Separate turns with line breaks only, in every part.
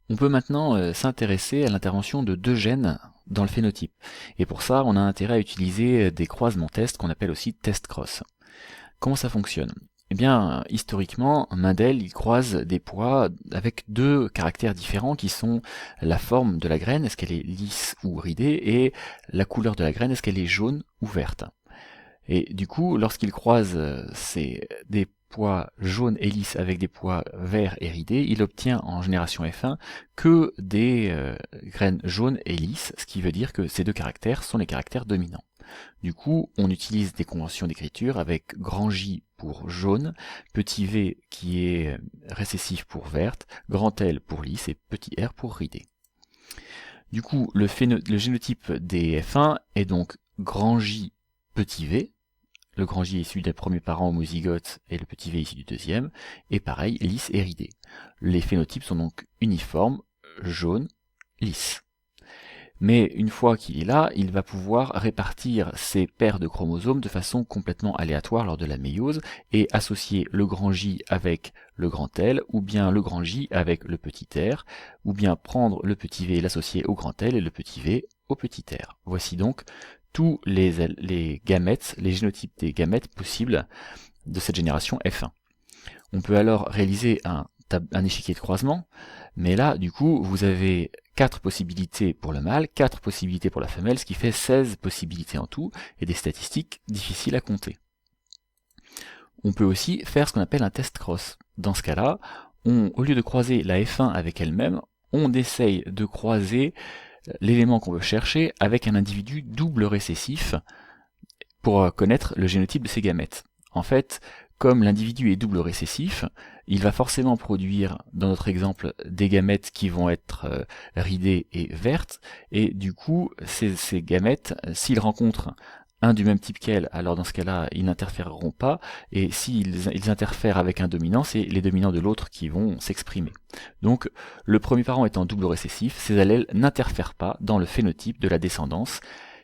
On peut maintenant s'intéresser à l'intervention de deux gènes dans le phénotype. Et pour ça, on a intérêt à utiliser des croisements tests qu'on appelle aussi test cross. Comment ça fonctionne? Eh bien, historiquement, Mendel il croise des pois avec deux caractères différents qui sont la forme de la graine, est-ce qu'elle est lisse ou ridée, et la couleur de la graine, est-ce qu'elle est jaune ou verte. Et du coup, lorsqu'il croise des pois jaunes et lisses avec des pois verts et ridés, il obtient en génération F1 que des graines jaunes et lisses, ce qui veut dire que ces deux caractères sont les caractères dominants. Du coup, on utilise des conventions d'écriture avec grand J pour jaune, petit v qui est récessif pour verte, grand L pour lisse et petit r pour ridé. Du coup, le génotype des F1 est donc grand J petit v, le grand J est issu des premiers parents homozygotes et le petit v issu du deuxième, et pareil, lisse et ridé. Les phénotypes sont donc uniformes, jaune, lisse. Mais une fois qu'il est là, il va pouvoir répartir ces paires de chromosomes de façon complètement aléatoire lors de la méiose et associer le grand J avec le grand L, ou bien le grand J avec le petit r, ou bien prendre le petit v et l'associer au grand L et le petit v au petit r. Voici donc tous les gamètes, les génotypes des gamètes possibles de cette génération F1. On peut alors réaliser un échiquier de croisement, mais là, du coup, vous avez 4 possibilités pour le mâle, 4 possibilités pour la femelle, ce qui fait 16 possibilités en tout, et des statistiques difficiles à compter. On peut aussi faire ce qu'on appelle un test cross. Dans ce cas-là, au lieu de croiser la F1 avec elle-même, on essaye de croiser l'élément qu'on veut chercher avec un individu double récessif pour connaître le génotype de ses gamètes. En fait, comme l'individu est double récessif, il va forcément produire, dans notre exemple, des gamètes qui vont être ridées et vertes, et du coup, ces gamètes, s'ils rencontrent un du même type qu'elle, alors dans ce cas-là, ils n'interféreront pas, et s'ils interfèrent avec un dominant, c'est les dominants de l'autre qui vont s'exprimer. Donc, le premier parent étant double récessif, ces allèles n'interfèrent pas dans le phénotype de la descendance,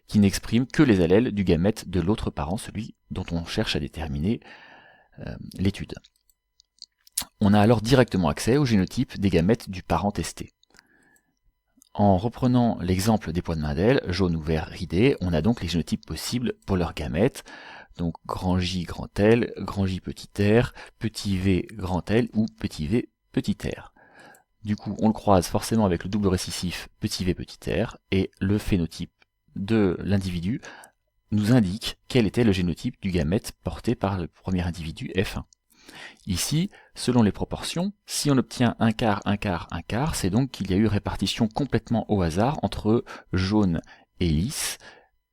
qui n'exprime que les allèles du gamète de l'autre parent, celui dont on cherche à déterminer l'étude. On a alors directement accès au génotype des gamètes du parent testé. En reprenant l'exemple des pois de Mendel, jaune ou vert ridé, on a donc les génotypes possibles pour leurs gamètes, donc grand J grand L, grand J petit r, petit v grand L ou petit v petit r. Du coup, on le croise forcément avec le double récessif petit v petit r, et le phénotype de l'individu nous indique quel était le génotype du gamète porté par le premier individu F1. Ici, selon les proportions, si on obtient un quart, un quart, un quart, c'est donc qu'il y a eu répartition complètement au hasard entre jaune et lisse,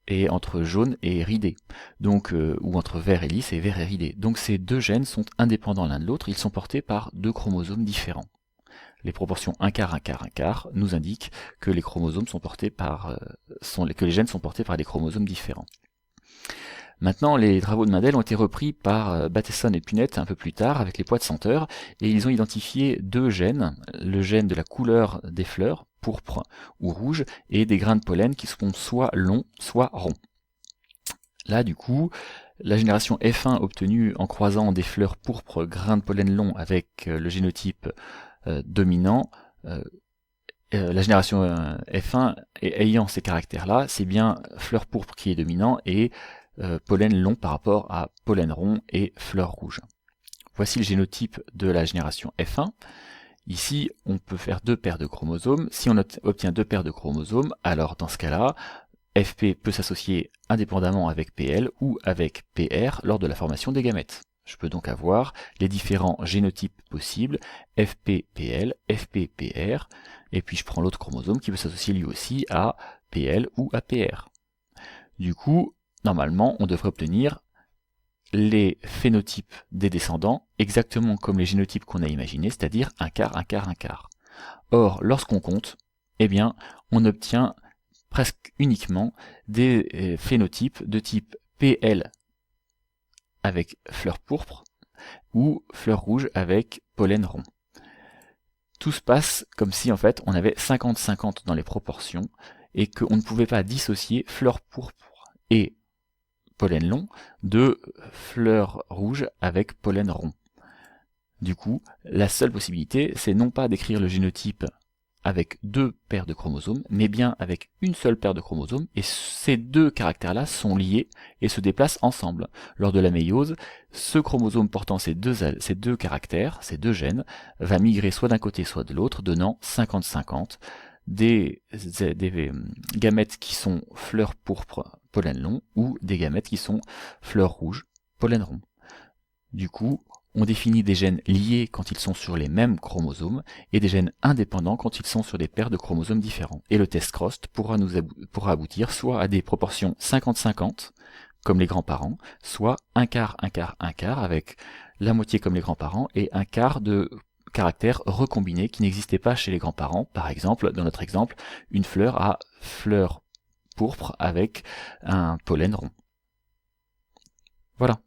et entre jaune et ridé, donc, ou entre vert et lisse et vert et ridé. Donc ces deux gènes sont indépendants l'un de l'autre, ils sont portés par deux chromosomes différents. Les proportions un quart, un quart, un quart nous indiquent que les chromosomes sont portés par, que les gènes sont portés par des chromosomes différents. Maintenant, les travaux de Mendel ont été repris par Bateson et Punnett un peu plus tard avec les pois de senteur, et ils ont identifié deux gènes, le gène de la couleur des fleurs, pourpre ou rouge, et des grains de pollen qui sont soit longs, soit ronds. Là, du coup, la génération F1 obtenue en croisant des fleurs pourpres, grains de pollen longs avec le génotype dominant, la génération F1 ayant ces caractères-là, c'est bien fleur pourpre qui est dominant et pollen long par rapport à pollen rond et fleurs rouges. Voici le génotype de la génération F1. Ici, on peut faire deux paires de chromosomes. Si on obtient deux paires de chromosomes, alors dans ce cas-là, FP peut s'associer indépendamment avec PL ou avec PR lors de la formation des gamètes. Je peux donc avoir les différents génotypes possibles, FP-PL, FP-PR, et puis je prends l'autre chromosome qui peut s'associer lui aussi à PL ou à PR. Du coup, normalement, on devrait obtenir les phénotypes des descendants exactement comme les génotypes qu'on a imaginés, c'est-à-dire un quart, un quart, un quart. Or, lorsqu'on compte, eh bien, on obtient presque uniquement des phénotypes de type PL avec fleurs pourpres ou fleurs rouges avec pollen rond. Tout se passe comme si en fait on avait 50-50 dans les proportions et qu'on ne pouvait pas dissocier fleurs pourpres et pollen long de fleurs rouges avec pollen rond. Du coup, la seule possibilité, c'est non pas d'écrire le génotype avec deux paires de chromosomes, mais bien avec une seule paire de chromosomes, et ces deux caractères-là sont liés et se déplacent ensemble. Lors de la méiose, ce chromosome portant ces deux caractères, ces deux gènes, va migrer soit d'un côté soit de l'autre, donnant 50-50, des gamètes qui sont fleurs pourpres, pollen long, ou des gamètes qui sont fleurs rouges, pollen rond. Du coup, on définit des gènes liés quand ils sont sur les mêmes chromosomes et des gènes indépendants quand ils sont sur des paires de chromosomes différents. Et le test CROST pourra aboutir soit à des proportions 50-50, comme les grands-parents, soit un quart, un quart, un quart, avec la moitié comme les grands-parents et un quart de caractères recombinés qui n'existaient pas chez les grands-parents. Par exemple, dans notre exemple, une fleur à fleur pourpre avec un pollen rond. Voilà.